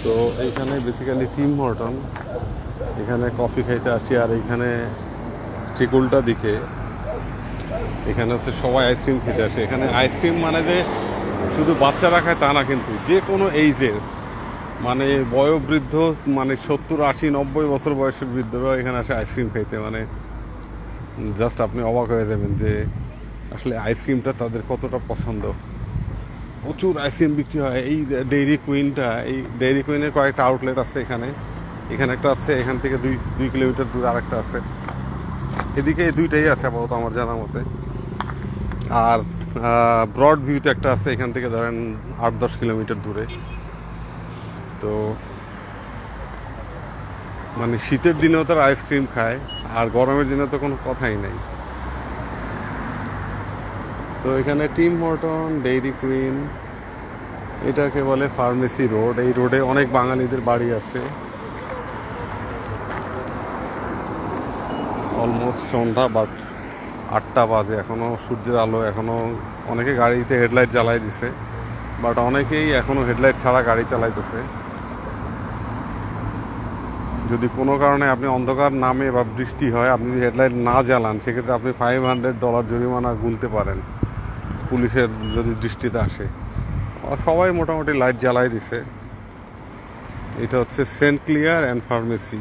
তো এইখানে basically team Horton, এখানে কফি খাইতে আসি। আর এইখানে ঠিক উল্টা দিকে এখানে হচ্ছে সবাই আইসক্রিম খেতে আসে। এখানে আইসক্রিম মানে যে শুধু বাচ্চারা খায় তা না, কিন্তু যে কোনো এইজের, মানে বয়োবৃদ্ধ, মানে 70, 80, 90 বছর বয়সের বৃদ্ধরা এখানে আসে আইসক্রিম খাইতে। মানে জাস্ট আপনি অবাক হয়ে যাবেন যে আসলে আইসক্রিমটা তাদের কতটা পছন্দ। প্রচুর আইসক্রিম বিক্রি হয় এই ডেইরি কুইনটা। এই ডেইরি কুইনের কয়েকটা আউটলেট আছে এখানে। এখানে একটা আছে, এখান থেকে 2 কিলোমিটার দূরে আরেকটা আছে। এদিকে এই দুইটাই আছে আপাতত আমার জানা মতে। আর ব্রড ভিউতে একটা আছে, এখান থেকে ধরেন 8-10 কিলোমিটার দূরে। তো মানে শীতের দিনেও তারা আইসক্রিম খায়, আর গরমের দিনে তো কোনো কথাই নাই। তো এখানে টিম হর্টন, ডেইরি কুইন, এটাকে বলে ফার্মেসি রোড। এই রোডে অনেক বাঙালিদের বাড়ি আছে। অলমোস্ট সন্ধ্যা, বাট 8টা বাজে, এখনও সূর্যের আলো, এখনও অনেকে গাড়িতে হেডলাইট জ্বালাই দিছে, বাট অনেকেই এখনও হেডলাইট ছাড়া গাড়ি চালাইতেছে। যদি কোনো কারণে আপনি অন্ধকার নামে বা বৃষ্টি হয়, আপনি যদি হেডলাইট না জ্বালান, সেক্ষেত্রে আপনি $500 জরিমানা গুনতে পারেন, পুলিশের যদি দৃষ্টিতে আসে। আর সবাই মোটামুটি লাইট জ্বালাই দিছে। এটা হচ্ছে Saint Clair and pharmacy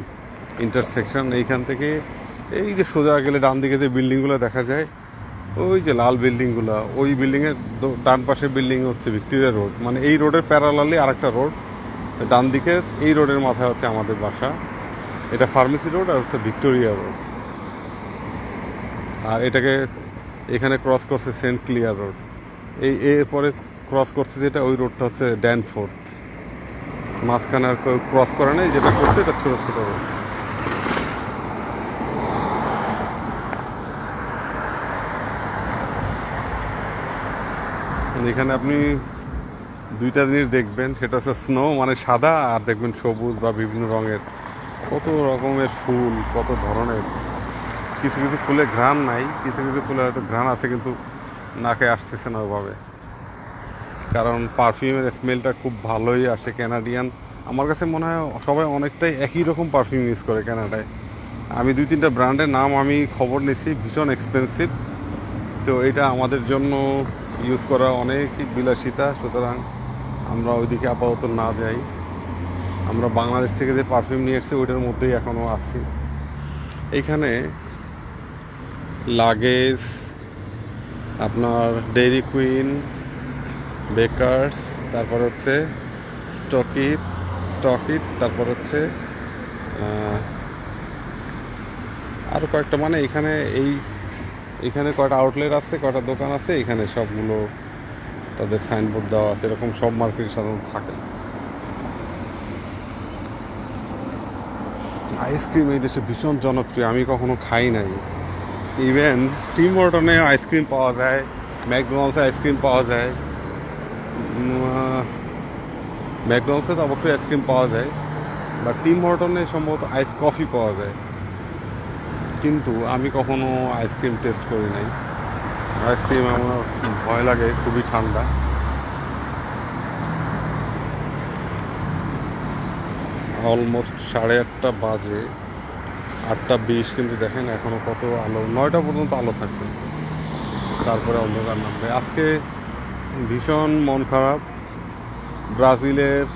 intersection. এইখান থেকে এই যে সোজা গেলে ডান দিকে যে বিল্ডিংগুলো দেখা যায়, ওই যে লাল বিল্ডিংগুলো, ওই বিল্ডিংয়ের ডান পাশের বিল্ডিং হচ্ছে ভিক্টোরিয়া রোড। মানে এই রোডের প্যারালালি আরেকটা রোড, ডান দিকের এই রোডের মাথায় হচ্ছে আমাদের বাসা। এটা ফার্মেসি রোড আর হচ্ছে ভিক্টোরিয়া রোড। আর এটাকে এখানে ক্রস করছে সেন্ট ক্লিয়ার রোড। এরপরে ক্রস করছে যেটা, ওই রোডটা হচ্ছে ড্যানফোর্থ। মাঝখানে আর ক্রস করে নেই, যেটা করছে এটা ছোটো ছোটো রোড। এখানে আপনি দুইটা জিনিস দেখবেন, সেটা হচ্ছে স্নো মানে সাদা, আর দেখবেন সবুজ বা বিভিন্ন রঙের কত রকমের ফুল, কত ধরনের। কিছু কিছু ফুলে ঘ্রাণ নাই, কিছু কিছু ফুলে হয়তো ঘ্রাণ আছে, কিন্তু নাকে আসতেছে না ওভাবে, কারণ পারফিউমের স্মেলটা খুব ভালোই আসে ক্যানাডিয়ান। আমার কাছে মনে হয় সবাই অনেকটাই একই রকম পারফিউম ইউজ করে ক্যানাডায়। আমি 2-3টা ব্র্যান্ডের নাম আমি খবর নিছি, ভীষণ এক্সপেন্সিভ। তো এটা আমাদের জন্য ইউজ করা অনেক বিলাসিতা, সুতরাং আমরা ওইদিকে আপাতত না যাই। আমরা বাংলাদেশ থেকে যে পারফিউম নিয়ে এসেছি ওইটার মধ্যেই এখনও আছি। এইখানে লাগেজ, আপনার ডেইরি কুইন, বেকার্স, তারপর হচ্ছে স্টকিট স্টকিট, তারপর হচ্ছে আরও কয়েকটা, মানে এইখানে কয়টা আউটলেট আছে, কয়টা দোকান আছে, এখানে সবগুলো তাদের সাইনবোর্ড দেওয়া আছে। এরকম সব মার্কেটে সাধারণত থাকে। আইসক্রিম এই দেশে ভীষণ জনপ্রিয়, আমি কখনো খাই নাই। ইভেন টিম হর্টনে আইসক্রিম পাওয়া যায়, ম্যাকডোনাল্ডসে আইসক্রিম পাওয়া যায়, ম্যাকডোনাল্ডসে তো অবশ্যই আইসক্রিম পাওয়া যায়, বা টিম হর্টনে সম্ভবত আইস কফি পাওয়া যায়। কিন্তু আমি কখনো আইসক্রিম টেস্ট করি নাই। আইসক্রিম আমার ভয় লাগে, খুবই ঠান্ডা। অলমোস্ট 8:30 বাজে, 8:20, কিন্তু দেখেন এখনও কত আলো। 9টা পর্যন্ত আলো থাকবে, তারপরে অন্ধকার নামবে। আজকে ভীষণ মন খারাপ। ব্রাজিলের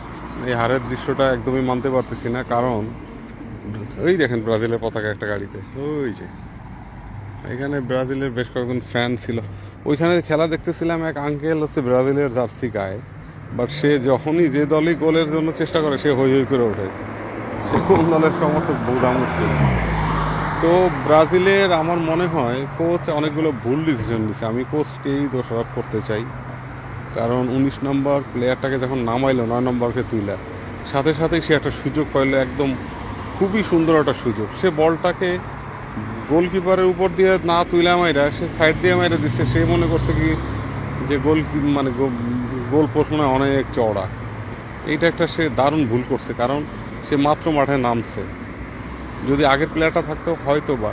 এই হারের দৃশ্যটা একদমই মানতে পারতেছি না, কারণ ওই দেখেন ব্রাজিলের পতাকা একটা গাড়িতে, ওই যে এখানে ব্রাজিলের বেশ কয়েকজন ফ্যান ছিল। ওইখানে খেলা দেখতেছিলাম, এক আঙ্কেল হচ্ছে ব্রাজিলের জার্সি গায়ে, বাট সে যখনই যে দলই গোলের জন্য চেষ্টা করে সে হই হই করে ওঠে। সে কোন দলের সমর্থক বোঝা মুশকিল। তো ব্রাজিলের আমার মনে হয় কোচ অনেকগুলো ভুল ডিসিশন নিচ্ছে। আমি কোচকেই দোষারোপ করতে চাই, কারণ 19 নম্বর প্লেয়ারটাকে যখন নামাইলো 9 নম্বরকে তুইলা, সাথে সাথেই সে একটা সুযোগ পাইলো, একদম খুবই সুন্দর একটা সুযোগ। সে বলটাকে গোলকিপারের উপর দিয়ে না তুইলা মাইরা সে সাইড দিয়ে মাইরা দিচ্ছে। সে মনে করছে কি যে মানে গোল পোস্ট মনে হয় অনেক চওড়া। এইটা একটা সে দারুণ ভুল করছে, কারণ সে মাত্র মাঠে নামছে। যদি আগের প্লেয়ারটা থাকতো হয়তো বা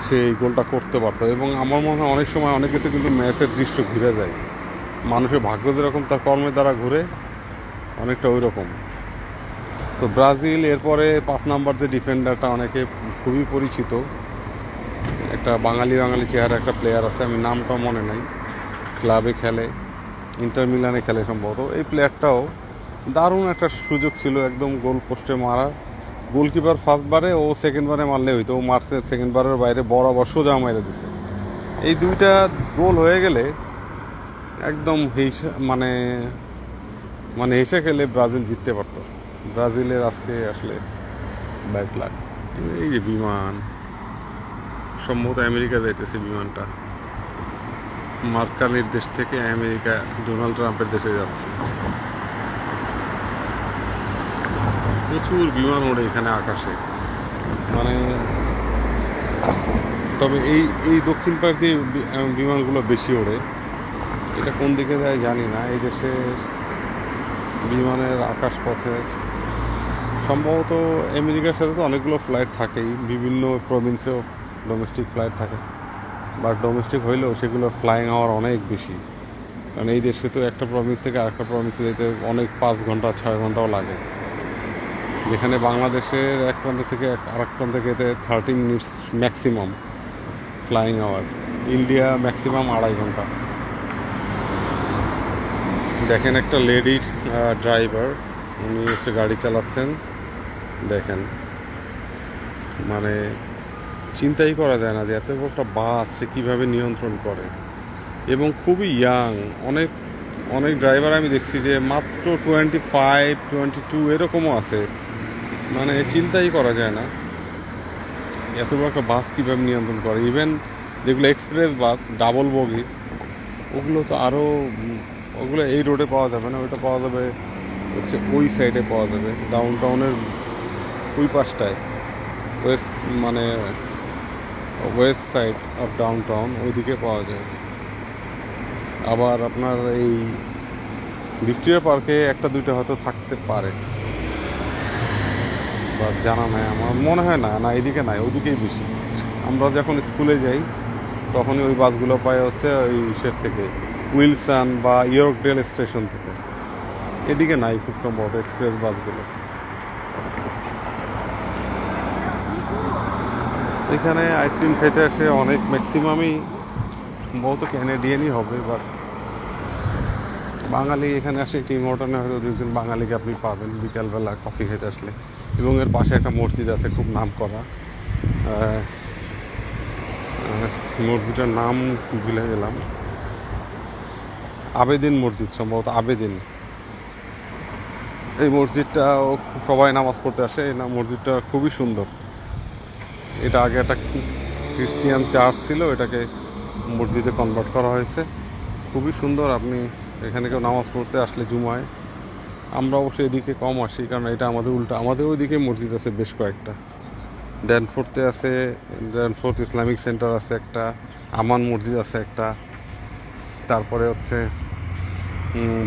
সে এই গোলটা করতে পারতো। এবং আমার মনে হয় অনেক সময় অনেক কিছু কিন্তু ম্যাচের দৃশ্য ঘুরে যায়। মানুষের ভাগ্য যেরকম তার কর্মের দ্বারা ঘুরে, অনেকটা ওই রকম। তো ব্রাজিল এরপরে 5 নাম্বার যে ডিফেন্ডারটা অনেকে খুবই পরিচিত, একটা বাঙালি চেহারা একটা প্লেয়ার আছে, আমি নামটা মনে নাই, ক্লাবে খেলে, ইন্টার মিলানে খেলে সম্ভবত। এই প্লেয়ারটাও দারুণ একটা সুযোগ ছিল, একদম গোল পোস্টে মারা, গোলকিপার ফার্স্টবারে, ও সেকেন্ডবারে মারলে হইতো, ও মারছে সেকেন্ডবারের বাইরে বরাবর সোজা মেরে দিছে। এই দুইটা গোল হয়ে গেলে একদম মানে মানে হেসে খেলে ব্রাজিল জিততে পারতো। ব্রাজিলের আজকে আসলে ব্যাড লাক। এই যে বিমান, সম্ভবত আমেরিকা যাইতেছে বিমানটা, মার্কানির দেশ থেকে আমেরিকা ডোনাল্ড ট্রাম্পের দেশে যাচ্ছে। প্রচুর বিমান ওড়ে এখানে আকাশে, মানে তবে এই দক্ষিণ পাশ দিয়ে বিমানগুলো বেশি ওড়ে। এটা কোন দিকে যায় জানি না। এই দেশে বিমানের আকাশপথে সম্ভবত আমেরিকার সাথে তো অনেকগুলো ফ্লাইট থাকেই, বিভিন্ন প্রভিন্সেও ডোমেস্টিক ফ্লাইট থাকে, বাট ডোমেস্টিক হইলেও সেগুলোর ফ্লাইং আওয়ার অনেক বেশি, কারণ এই দেশে তো একটা প্রভিন্স থেকে আরেকটা প্রভিন্সে যেতে অনেক 5 ঘন্টা 6 ঘন্টাও লাগে, যেখানে বাংলাদেশের এক প্রান্ত থেকে আরেক প্রান্তে যেতে 30 minutes maximum flying hour. India maximum 2.5 ঘন্টা। দেখেন একটা লেডি ড্রাইভার, উনি হচ্ছে গাড়ি চালাচ্ছেন, দেখেন মানে চিন্তাই করা যায় না যে এত বড় একটা বাস সে কীভাবে নিয়ন্ত্রণ করে, এবং খুবই ইয়াং। অনেক অনেক ড্রাইভার আমি দেখছি যে মাত্র 25, 22 এরকমও আছে, মানে চিন্তাই করা যায় না এত বড় একটা বাস কীভাবে নিয়ন্ত্রণ করে। ইভেন যেগুলো এক্সপ্রেস বাস ডাবল বগি, ওগুলো তো আরও, ওগুলো এই রোডে পাওয়া যাবে না, ওইটা পাওয়া যাবে হচ্ছে ওই সাইডে পাওয়া যাবে, ডাউন টাউনের ওই পাশটায়, ওয়েস্ট মানে West side of down town, ওইদিকে পাওয়া যায়। আবার আপনার এই ভিক্টোরিয়া পার্কে একটা দুইটা হয়তো থাকতে পারে, বা জানা নাই, আমার মনে হয় না, না এদিকে নাই, ওইদিকেই বেশি। আমরা যখন স্কুলে যাই তখনই ওই বাসগুলো পাই হচ্ছে ওই ইসের থেকে, উইলসন বা ইয়র্কডেল স্টেশন থেকে। এদিকে নাই খুব সম্ভবত এক্সপ্রেস বাসগুলো। এখানে আইসক্রিম খেতে আসে অনেক, ম্যাক্সিমামই সম্ভবত ক্যানেডিয়ানই হবে, বাট বাঙালি এখানে আসে। টিম হোটেলে হয়তো 2জন বাঙালিকে আপনি পাবেন বিকালবেলা কফি খেতে আসলে। এবং এর পাশে একটা মসজিদ আছে খুব নাম করা, মসজিদটার নাম ভুলে গেলাম, আবেদিন মসজিদ, সম্ভবত আবেদিন। এই মসজিদটাও সবাই নামাজ পড়তে আসে, এই মসজিদটা খুবই সুন্দর। এটা আগে একটা খ্রিস্টিয়ান চার্চ ছিল, এটাকে মসজিদে কনভার্ট করা হয়েছে, খুবই সুন্দর। আপনি এখানে কেউ নামাজ পড়তে আসলে জুমায়, আমরা অবশ্যই এদিকে কম আসি কারণ এটা আমাদের উল্টা, আমাদের ওইদিকে মসজিদ আছে বেশ কয়েকটা। ড্যানফোর্থে আছে, ড্যানফোর্থ ইসলামিক সেন্টার আছে একটা, আমান মসজিদ আছে একটা, তারপরে হচ্ছে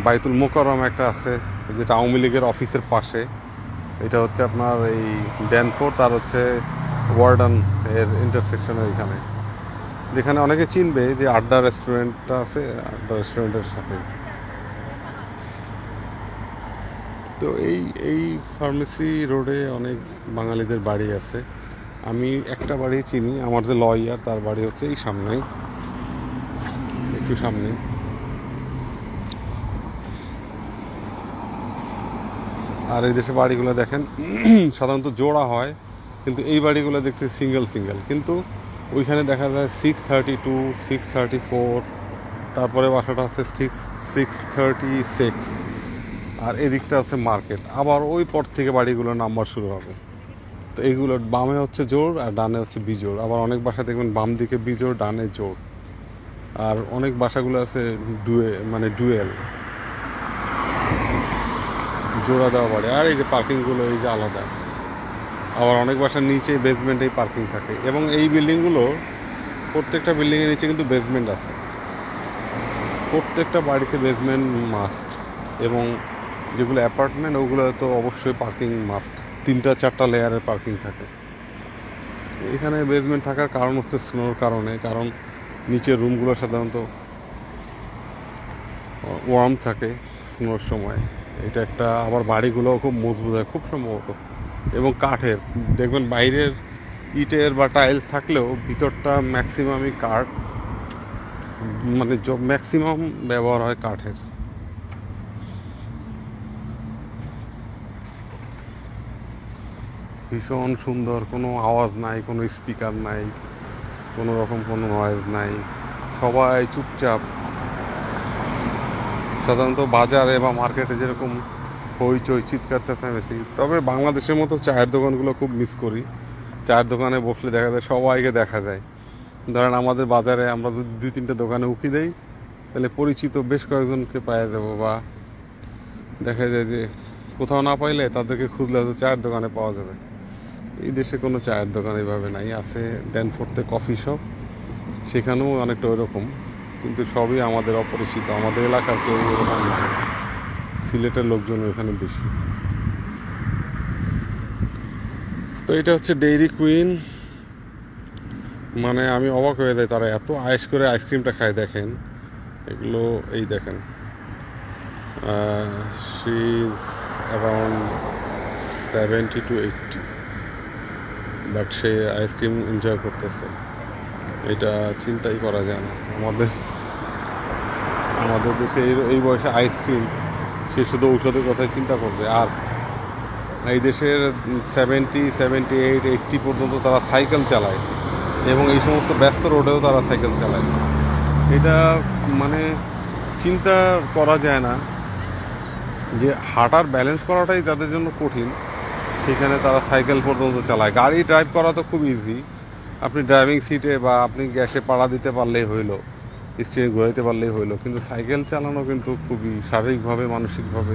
বাইতুল মোকাররম একটা আছে, যেটা আওয়ামী লীগের অফিসের পাশে। এটা হচ্ছে আপনার এই ড্যানফোর্থ আর হচ্ছে ওয়ার্ডন এর ইন্টারসেকশনের এখানে, যেখানে অনেকে চিনবে যে আড্ডা রেস্টুরেন্টটা আছে, আড্ডা রেস্টুরেন্টের সাথে। তো এই ফার্মেসি রোডে অনেক বাঙালিদের বাড়ি আছে। আমি একটা বাড়ি চিনি, আমার যে লয়ার তার বাড়ি হচ্ছে এই সামনেই, একটু সামনে। আর এই দেশে বাড়িগুলো দেখেন সাধারণত জোড়া হয়, কিন্তু এই বাড়িগুলো দেখতে সিঙ্গেল, কিন্তু ওইখানে দেখা যায় 632, 634, তারপরে বাসাটা আছে 636, আর এদিকটা আছে মার্কেট। আবার ওই পর থেকে বাড়িগুলোর নাম্বার শুরু হবে। তো এইগুলোর বামে হচ্ছে জোড় আর ডানে হচ্ছে বিজোড়। আবার অনেক বাসা দেখবেন বাম দিকে বিজোড়, ডানে জোড়। আর অনেক বাসাগুলো আছে ডুয়েল, জোড়া দেওয়া বাড়ি। আর এই যে পার্কিংগুলো এই যে আলাদা। আবার অনেক বাসার নিচে বেসমেন্টেই পার্কিং থাকে, এবং এই বিল্ডিংগুলো প্রত্যেকটা বিল্ডিংয়ের নিচে কিন্তু বেসমেন্ট আছে, প্রত্যেকটা বাড়িতে বেসমেন্ট মাস্ট। এবং যেগুলো অ্যাপার্টমেন্ট ওগুলো তো অবশ্যই পার্কিং মাস্ট, 3-4টা লেয়ারের পার্কিং থাকে। এখানে বেসমেন্ট থাকার কারণ হচ্ছে স্নোর কারণে, কারণ নিচের রুমগুলো সাধারণত ওয়ার্ম থাকে স্নোর সময়। এটা একটা, আবার বাড়িগুলোও খুব মজবুত হয় খুব সম্ভবত, এবং কাঠের। দেখবেন বাইরের ইটের বা টাইলস থাকলেও ভিতরটা ম্যাক্সিমামই কাঠ, মানে ম্যাক্সিমাম ব্যবহার হয় কাঠের। ভীষণ সুন্দর, কোনো আওয়াজ নাই, কোনো স্পিকার নাই, কোনো রকম কোনো নয়েজ নাই, সবাই চুপচাপ। সাধারণত বাজারে বা মার্কেটে যেরকম হইচই চিৎকার চেঁচামেচি, তবে বাংলাদেশের মতো চায়ের দোকানগুলো খুব মিস করি। চায়ের দোকানে বসলে দেখা যায় সবাইকে দেখা যায়। ধরেন আমাদের বাজারে আমরা যদি 2-3টে দোকানে উকি দেই, তাহলে পরিচিত বেশ কয়েকজনকে পাওয়া যাবো, বা দেখা যায় যে কোথাও না পাইলে তাদেরকে খুঁজলে হয়তো চায়ের দোকানে পাওয়া যাবে। এই দেশে কোনো চায়ের দোকান এইভাবে নাই। আছে ড্যানফোর্থে কফি শপ, সেখানেও অনেকটা ওইরকম, কিন্তু সবই আমাদের অপরিচিত, আমাদের এলাকার কেউ এরকম না। সিলেটের লোকজন ওখানে বেশি। তো এটা হচ্ছে ডেইরি কুইন। মানে আমি অবাক হয়ে যাই, তারা এত আয়েশ করে আইসক্রিমটা খায়। দেখেন এগুলো, এই দেখেন, she is around 70 to 80, but say ice cream enjoy করতেছে। এটা চিন্তাই করা যায় না। আমাদের দেশে এই বয়সে আইসক্রিম, সে শুধু ঔষধের কথাই চিন্তা করবে। আর এই দেশের 70, 78, 80 পর্যন্ত তারা সাইকেল চালায়, এবং এই সমস্ত ব্যস্ত রোডেও তারা সাইকেল চালায়। এটা মানে চিন্তা করা যায় না যে হাঁটার ব্যালেন্স করাটাই তাদের জন্য কঠিন, সেখানে তারা সাইকেল পর্যন্ত চালায়। গাড়ি ড্রাইভ করা তো খুব ইজি, আপনি ড্রাইভিং সিটে বা আপনি গ্যাসে পাড়া দিতে পারলেই হইলো, স্টিয়ারিং ঘোরাইতে পারলেই হইলো। কিন্তু সাইকেল চালানো কিন্তু খুবই শারীরিকভাবে, মানসিকভাবে,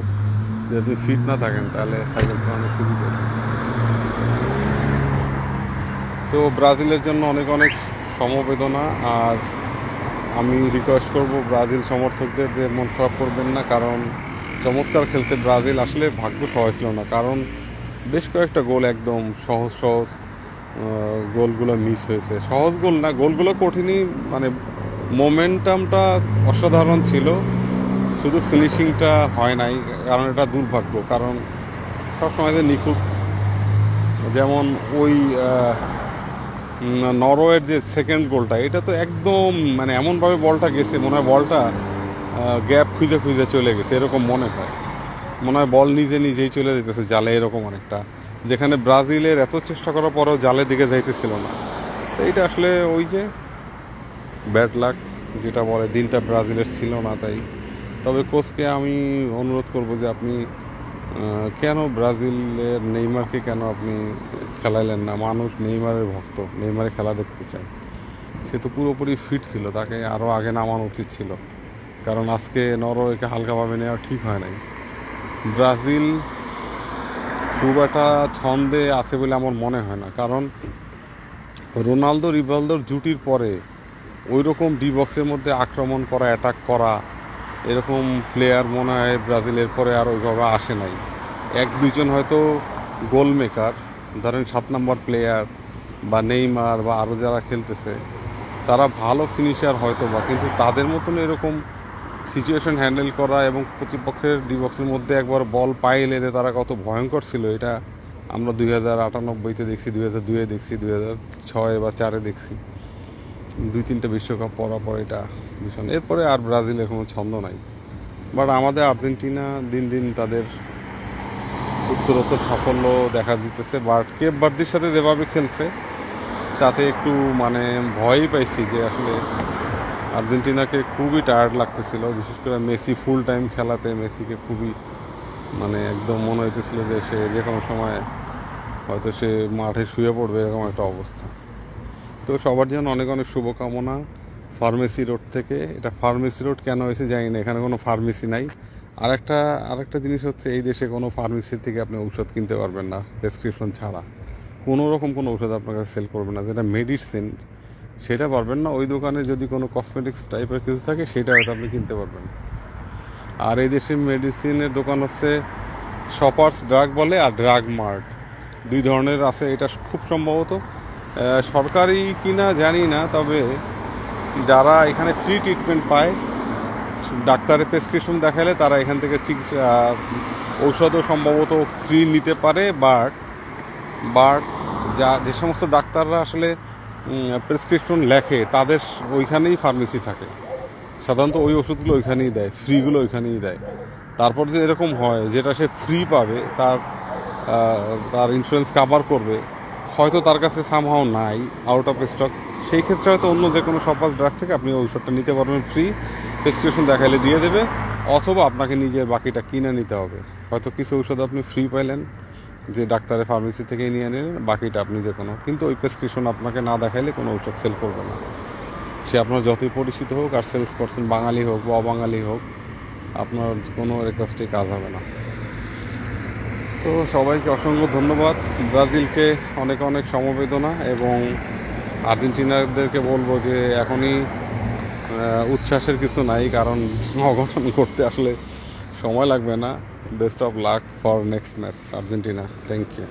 যদি আপনি ফিট না থাকেন তাহলে সাইকেল চালানো খুবই কঠিন। তো ব্রাজিলের জন্য অনেক অনেক সমবেদনা। আর আমি রিকোয়েস্ট করব ব্রাজিল সমর্থকদের যে মন খারাপ করবেন না, কারণ চমৎকার খেলছে ব্রাজিল। আসলে ভাগ্য সহজ ছিল না, কারণ বেশ কয়েকটা গোল একদম সহজ সহজ গোলগুলো মিস হয়েছে। সহজ গোল না, গোলগুলো কঠিনই, মানে মোমেন্টামটা অসাধারণ ছিল, শুধু ফিনিশিংটা হয় নাই, কারণ এটা দুর্ভাগ্য। কারণ সবসময় যে নিখুঁত, যেমন ওই নরওয়ের যে সেকেন্ড গোলটা, এটা তো একদম মানে এমনভাবে বলটা গেছে, মনে হয় বলটা গ্যাপ খুঁজে খুঁজে চলে গেছে, এরকম মনে হয়। মনে হয় বল নিজে নিজেই চলে যেতেছে জালে, এরকম অনেকটা, যেখানে ব্রাজিলের এত চেষ্টা করার পরেও জালের দিকে যাইতেছিল না। তো এইটা আসলে ওই যে ব্যাড লাক যেটা বলে, দিনটা ব্রাজিলের ছিল না তাই। তবে কোচকে আমি অনুরোধ করব যে আপনি কেন ব্রাজিলের নেইমারকে কেন আপনি খেলাইলেন না? মানুষ নেইমারের ভক্ত, নেইমারের খেলা দেখতে চায়। সে তো পুরোপুরি ফিট ছিল, তাকে আরও আগে নামানো উচিত ছিল, কারণ আজকে নরওয়েকে হালকাভাবে নেওয়া ঠিক হয় নাই। ব্রাজিল খুব একটা ছন্দে আছে বলে আমার মনে হয় না, কারণ রোনালদো রিভালদোর জুটির পরে ওই রকম ডি বক্সের মধ্যে আক্রমণ করা, অ্যাটাক করা, এরকম প্লেয়ার মনে হয় ব্রাজিলের পরে আর ওইভাবে আসে নাই। 1-2জন হয়তো গোল মেকার, ধরেন 7 নম্বর প্লেয়ার বা নেইমার বা আরও যারা খেলতেছে, তারা ভালো ফিনিশার হয়তো বা, কিন্তু তাদের মতন এরকম সিচুয়েশন হ্যান্ডেল করা এবং প্রতিপক্ষের ডি বক্সের মধ্যে একবার বল পাইলে যে তারা কত ভয়ঙ্কর ছিল, এটা আমরা 2098-তে দেখছি, 2002-এ দেখছি, 2006 বা 2004-এ দেখছি। 2-3টে বিশ্বকাপ পরা পর এটা ভীষণ। এরপরে আর ব্রাজিলের কোনো ছন্দ নাই। বাট আমাদের আর্জেন্টিনা দিন দিন তাদের উত্তরোত্তর সাফল্য দেখা দিতেছে। বাট কেপ ভার্দের সাথে যেভাবে খেলছে, তাতে একটু মানে ভয়ই পাইছি যে আসলে আর্জেন্টিনাকে খুবই টায়ার্ড লাগতেছিল। বিশেষ করে মেসি ফুল টাইম খেলাতে মেসিকে খুবই মানে একদম মনে হইতেছিল যে সে যে কোনো সময় হয়তো সে মাঠে শুয়ে পড়বে, এরকম একটা অবস্থা। তো সবার জন্য অনেক অনেক শুভকামনা ফার্মেসি রোড থেকে। এটা ফার্মেসি রোড কেন হয়েছে জানি না, এখানে কোনো ফার্মেসি নাই। আরেকটা জিনিস হচ্ছে, এই দেশে কোনো ফার্মেসি থেকে আপনি ঔষধ কিনতে পারবেন না প্রেসক্রিপশন ছাড়া। কোনো রকম কোনো ঔষধ আপনার কাছে সেল করবে না, যেটা মেডিসিন সেটা পারবেন না। ওই দোকানে যদি কোনো কসমেটিক্স টাইপের কিছু থাকে সেটা হয়তো আপনি কিনতে পারবেন। আর এই দেশের মেডিসিনের দোকান হচ্ছে শপার্স ড্রাগ বলে, আর ড্রাগ মার্ট, 2 ধরনের আছে। এটা খুব সম্ভবত সরকারি কিনা জানি না, তবে যারা এখানে ফ্রি ট্রিটমেন্ট পায় ডাক্তারের প্রেসক্রিপশন দেখালে তারা এখান থেকে চিকিৎসা ঔষধও সম্ভবত ফ্রি নিতে পারে, বাট বাট যে সমস্ত ডাক্তাররা আসলে প্রেসক্রিপশন লেখে তাদের ওইখানেই ফার্মেসি থাকে, সাধারণত ওই ওষুধগুলো ওইখানেই দেয়, ফ্রিগুলো ওইখানেই দেয়। তারপর যে এরকম হয় যেটা সে ফ্রি পাবে, তার ইন্স্যুরেন্স কাভার করবে, হয়তো তার কাছে সামহাও নাই, আউট অফ স্টক, সেই ক্ষেত্রে হয়তো অন্য যে কোনো শপার্স ড্রাগ থেকে আপনি ঔষধটা নিতে পারবেন ফ্রি, প্রেসক্রিপশন দেখালে দিয়ে দেবে, অথবা আপনাকে নিজের বাকিটা কিনে নিতে হবে। হয়তো কিছু ঔষধ আপনি ফ্রি পাইলেন যে ডাক্তারের ফার্মেসি থেকেই নিয়ে নিলেন, বাকিটা আপনি যে কোনো, কিন্তু ওই প্রেসক্রিপশন আপনাকে না দেখাইলে কোনো ঔষধ সেল করবে না। সে আপনার যতই পরিচিত হোক আর সেলস পারসন বাঙালি হোক বা অবাঙালি হোক, আপনার কোনো রিকোয়েস্টেই কাজ হবে না। তো সবাইকে অসংখ্য ধন্যবাদ। ব্রাজিলকে অনেক অনেক সমবেদনা, এবং আর্জেন্টিনাদেরকে বলবো যে এখনই উচ্ছ্বাসের কিছু নাই, কারণ অঘটন করতে আসলে সময় লাগবে না। Best of luck for next match Argentina. Thank you.